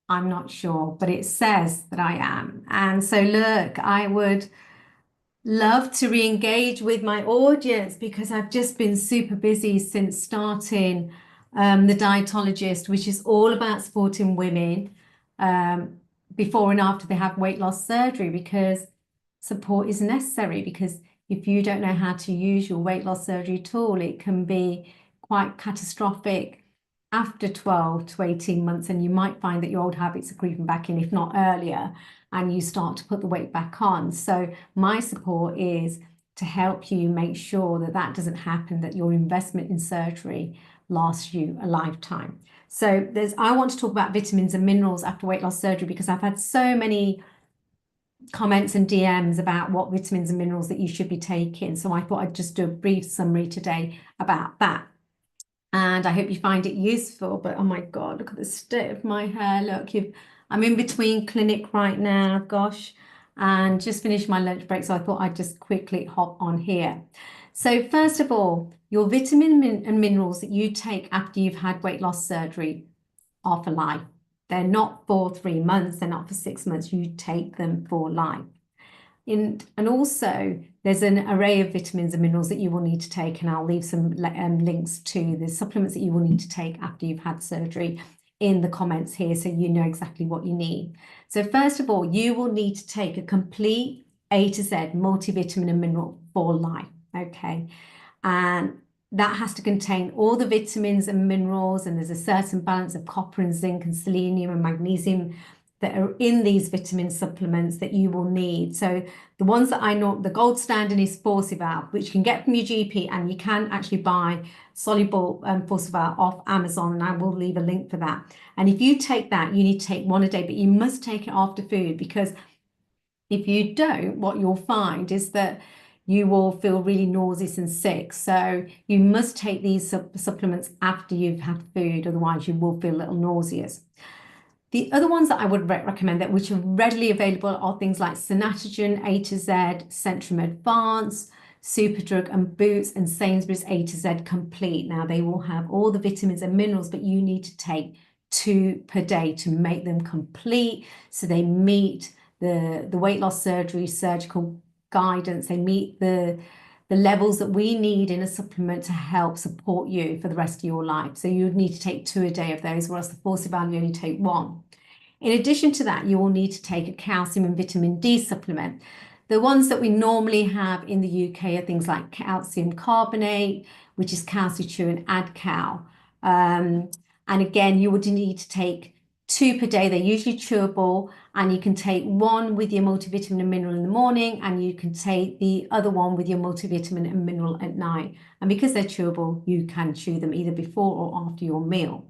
I'm not sure, but it says that I am. And so, look, I would love to re-engage with my audience because I've just been super busy since starting the Dietologist, which is all about supporting women um, before and after they have weight loss surgery because support is necessary. Because if you don't know how to use your weight loss surgery tool, it can be quite catastrophic after 12 to 18 months, and you might find that your old habits are creeping back in, if not earlier, and you start to put the weight back on. So my support is to help you make sure that that doesn't happen, that your investment in surgery lasts you a lifetime. So I want to talk about vitamins and minerals after weight loss surgery because I've had so many comments and DMs about what vitamins and minerals that you should be taking. So I thought I'd just do a brief summary today about that. And I hope you find it useful. But oh my God, look at the state of my hair. Look, I'm in between clinic right now, gosh, and just finished my lunch break. So I thought I'd just quickly hop on here. So first of all, your vitamin and minerals that you take after you've had weight loss surgery are for life. They're not for 3 months, they're not for 6 months. You take them for life. And also, there's an array of vitamins and minerals that you will need to take, and I'll leave some links to the supplements that you will need to take after you've had surgery in the comments here so you know exactly what you need. So first of all, you will need to take a complete A to Z multivitamin and mineral for life, okay? And that has to contain all the vitamins and minerals, and there's a certain balance of copper and zinc and selenium and magnesium that are in these vitamin supplements that you will need. So the ones that I know, the gold standard is Forceval, which you can get from your GP, and you can actually buy soluble Forceval off Amazon, and I will leave a link for that. And if you take that, you need to take one a day, but you must take it after food, because if you don't, what you'll find is that you will feel really nauseous and sick. So you must take these supplements after you've had food, otherwise you will feel a little nauseous. The other ones that I would recommend that which are readily available are things like Sanatogen A to Z, Centrum Advance, Superdrug and Boots, and Sainsbury's A to Z Complete. Now they will have all the vitamins and minerals, but you need to take 2 per day to make them complete so they meet the weight loss surgery surgical guidance. They meet the levels that we need in a supplement to help support you for the rest of your life. So you would need to take 2 a day of those, whereas the Forceval you only take 1. In addition to that, you will need to take a calcium and vitamin D supplement. The ones that we normally have in the UK are things like calcium carbonate, which is Calcichew and AdCal. And again, you would need to take 2 per day. They're usually chewable, and you can take 1 with your multivitamin and mineral in the morning, and you can take the other one with your multivitamin and mineral at night. And because they're chewable, you can chew them either before or after your meal.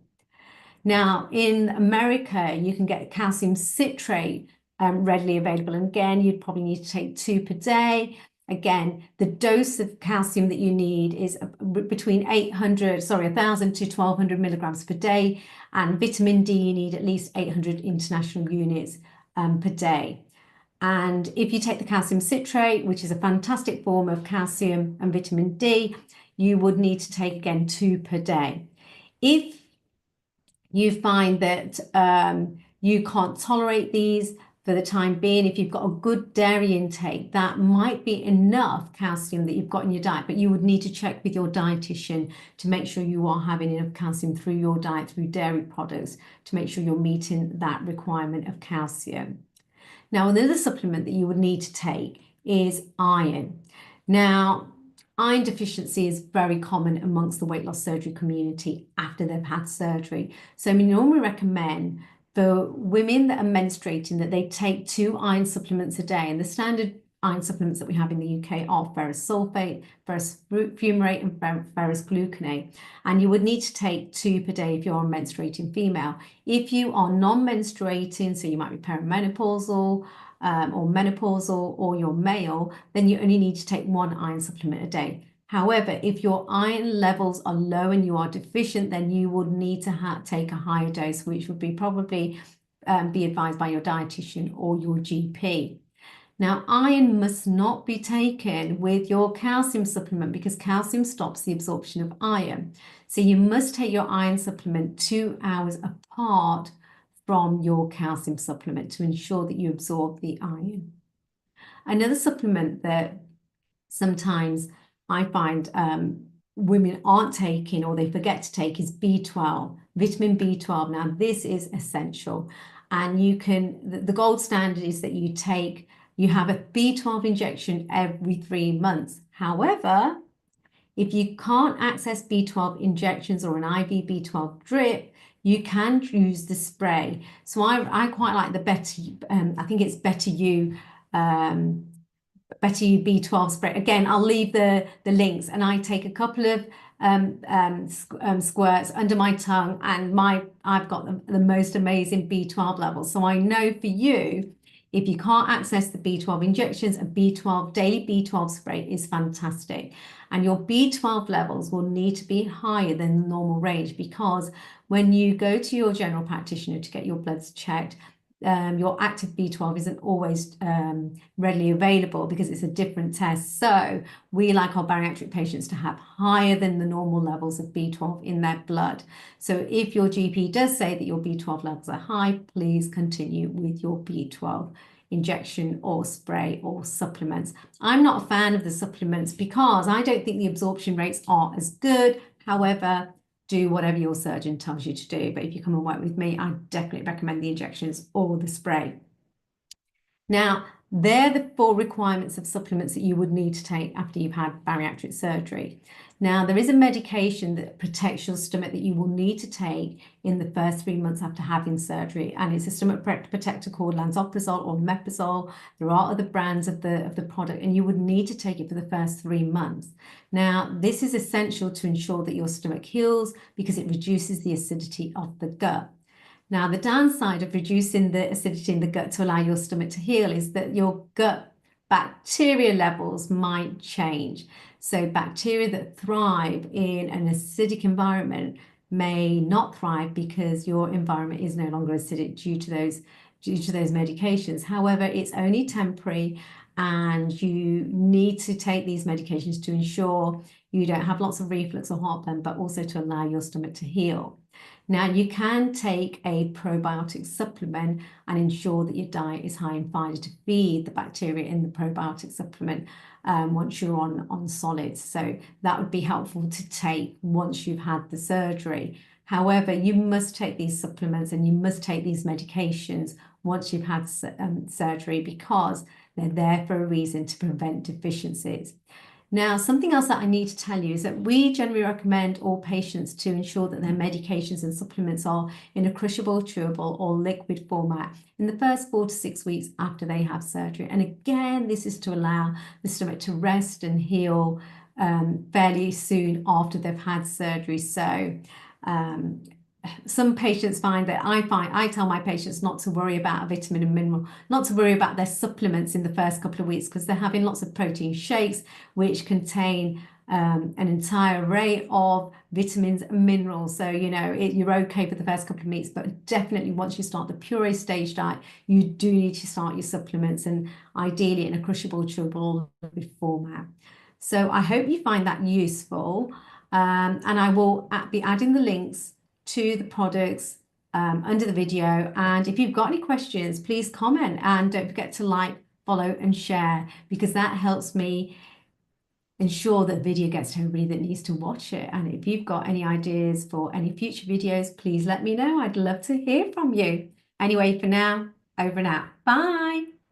Now, in America, you can get calcium citrate readily available. And again, you'd probably need to take 2 per day. Again, the dose of calcium that you need is between 1,000 to 1,200 milligrams per day. And vitamin D, you need at least 800 international units per day. And if you take the calcium citrate, which is a fantastic form of calcium and vitamin D, you would need to take, again, 2 per day. If you find that you can't tolerate these for the time being, if you've got a good dairy intake, that might be enough calcium that you've got in your diet, but you would need to check with your dietitian to make sure you are having enough calcium through your diet, through dairy products, to make sure you're meeting that requirement of calcium. Now, another supplement that you would need to take is iron. Now, iron deficiency is very common amongst the weight loss surgery community after they've had surgery. So we normally recommend for women that are menstruating that they take 2 iron supplements a day. And the standard iron supplements that we have in the UK are ferrous sulfate, ferrous fumarate, and ferrous gluconate. And you would need to take 2 per day if you're a menstruating female. If you are non-menstruating, so you might be perimenopausal, or menopausal, or you're male, then you only need to take 1 iron supplement a day. However, if your iron levels are low and you are deficient, then you would need to take a higher dose, which would be probably be advised by your dietitian or your GP. Now, iron must not be taken with your calcium supplement because calcium stops the absorption of iron. So you must take your iron supplement 2 hours apart from your calcium supplement to ensure that you absorb the iron. Another supplement that sometimes I find women aren't taking or they forget to take is B12, vitamin B12. Now, this is essential. And you can, the gold standard is that you have a B12 injection every 3 months. However, if you can't access B12 injections or an IV B12 drip, you can use the spray. So I quite like the Better, I think it's Better You B12 spray. Again, I'll leave the links, and I take a couple of squirts under my tongue, and I've got the most amazing B12 levels. So I know for you, if you can't access the B12 injections, a B12 daily B12 spray is fantastic. And your B12 levels will need to be higher than the normal range, because when you go to your general practitioner to get your bloods checked, your active B12 isn't always readily available because it's a different test. So we like our bariatric patients to have higher than the normal levels of B12 in their blood. So if your GP does say that your B12 levels are high, please continue with your B12 injection or spray or supplements. I'm not a fan of the supplements because I don't think the absorption rates are as good. However, do whatever your surgeon tells you to do. But if you come and work with me, I definitely recommend the injections or the spray. Now, they're the 4 requirements of supplements that you would need to take after you've had bariatric surgery. Now, there is a medication that protects your stomach that you will need to take in the first 3 months after having surgery, and it's a stomach protector called lansoprazole or omeprazole. There are other brands of the product, and you would need to take it for the first 3 months. Now, this is essential to ensure that your stomach heals because it reduces the acidity of the gut. Now, the downside of reducing the acidity in the gut to allow your stomach to heal is that your gut bacteria levels might change. So bacteria that thrive in an acidic environment may not thrive because your environment is no longer acidic due to those medications. However, it's only temporary, and you need to take these medications to ensure you don't have lots of reflux or heartburn, but also to allow your stomach to heal. Now, you can take a probiotic supplement and ensure that your diet is high in fiber to feed the bacteria in the probiotic supplement once you're on solids. So that would be helpful to take once you've had the surgery. However, you must take these supplements and you must take these medications once you've had surgery, because they're there for a reason, to prevent deficiencies. Now, something else that I need to tell you is that we generally recommend all patients to ensure that their medications and supplements are in a crushable, chewable, or liquid format in the first 4 to 6 weeks after they have surgery. And again, this is to allow the stomach to rest and heal fairly soon after they've had surgery. So some patients find that I tell my patients not to worry about a vitamin and mineral, not to worry about their supplements in the first couple of weeks, because they're having lots of protein shakes which contain an entire array of vitamins and minerals. So, you know, you're okay for the first couple of weeks, but definitely once you start the puree stage diet, you do need to start your supplements, and ideally in a crushable, chewable format. So I hope you find that useful, and I will be adding the links to the products under the video. And if you've got any questions, please comment, and don't forget to like, follow and share, because that helps me ensure that the video gets to everybody that needs to watch it. And if you've got any ideas for any future videos, please let me know. I'd love to hear from you. Anyway, for now, over and out. Bye.